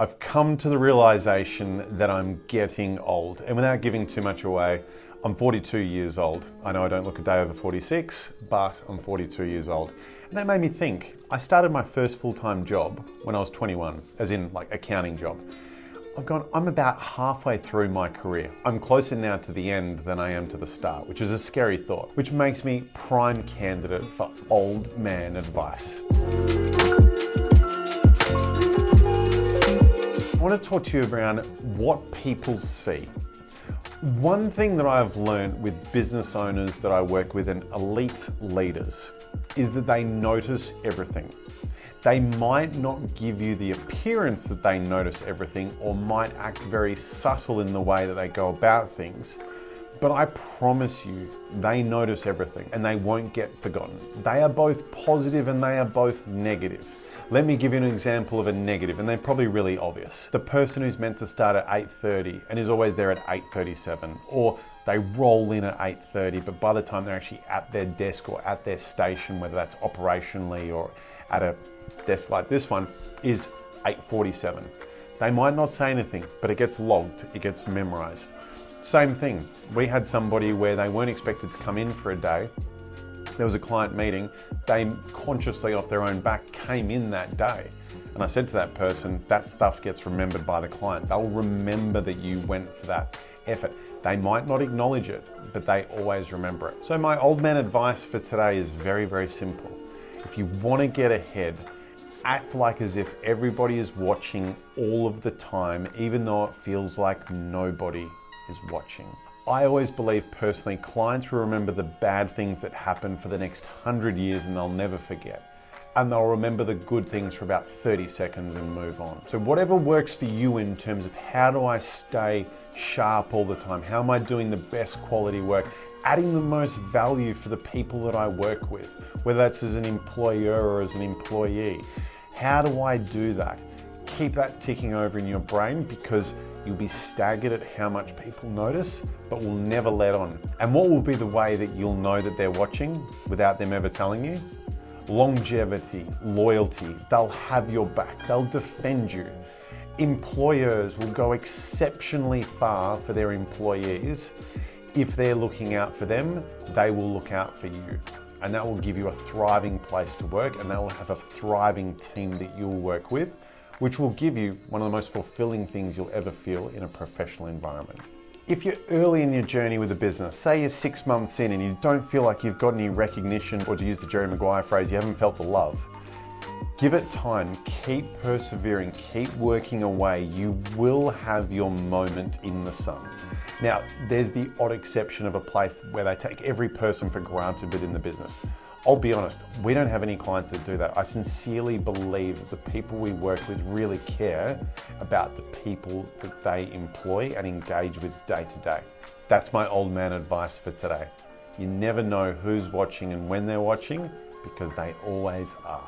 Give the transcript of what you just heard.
I've come to the realization that I'm getting old, and without giving too much away, I'm 42 years old. I know I don't look a day over 46, but I'm 42 years old. And that made me think. I started my first full-time job when I was 21, as in like accounting job. I'm about halfway through my career. I'm closer now to the end than I am to the start, which is a scary thought, which makes me prime candidate for old man advice. I want to talk to you around what people see. One thing that I've learned with business owners that I work with and elite leaders is that they notice everything. They might not give you the appearance that they notice everything or might act very subtle in the way that they go about things, but I promise you, they notice everything and they won't get forgotten. They are both positive and they are both negative. Let me give you an example of a negative, and they're probably really obvious. The person who's meant to start at 8:30 and is always there at 8:37, or they roll in at 8:30, but by the time they're actually at their desk or at their station, whether that's operationally or at a desk like this one, is 8:47. They might not say anything, but it gets logged, it gets memorized. Same thing, we had somebody where they weren't expected to come in for a day. There was a client meeting, they consciously off their own back came in that day. And I said to that person, that stuff gets remembered by the client. They'll remember that you went for that effort. They might not acknowledge it, but they always remember it. So my old man advice for today is very, very simple. If you want to get ahead, act like as if everybody is watching all of the time, even though it feels like nobody is watching. I always believe personally, clients will remember the bad things that happen for the next 100 years and they'll never forget. And they'll remember the good things for about 30 seconds and move on. So whatever works for you in terms of how do I stay sharp all the time? How am I doing the best quality work? Adding the most value for the people that I work with, whether that's as an employer or as an employee. How do I do that? Keep that ticking over in your brain, because you'll be staggered at how much people notice, but will never let on. And what will be the way that you'll know that they're watching without them ever telling you? Longevity, loyalty, they'll have your back, they'll defend you. Employers will go exceptionally far for their employees. If they're looking out for them, they will look out for you. And that will give you a thriving place to work, and they will have a thriving team that you'll work with, which will give you one of the most fulfilling things you'll ever feel in a professional environment. If you're early in your journey with a business, say you're 6 months in and you don't feel like you've got any recognition, or to use the Jerry Maguire phrase, you haven't felt the love, give it time, keep persevering, keep working away. You will have your moment in the sun. Now, there's the odd exception of a place where they take every person for granted within the business. I'll be honest, we don't have any clients that do that. I sincerely believe that the people we work with really care about the people that they employ and engage with day to day. That's my old man advice for today. You never know who's watching and when they're watching, because they always are.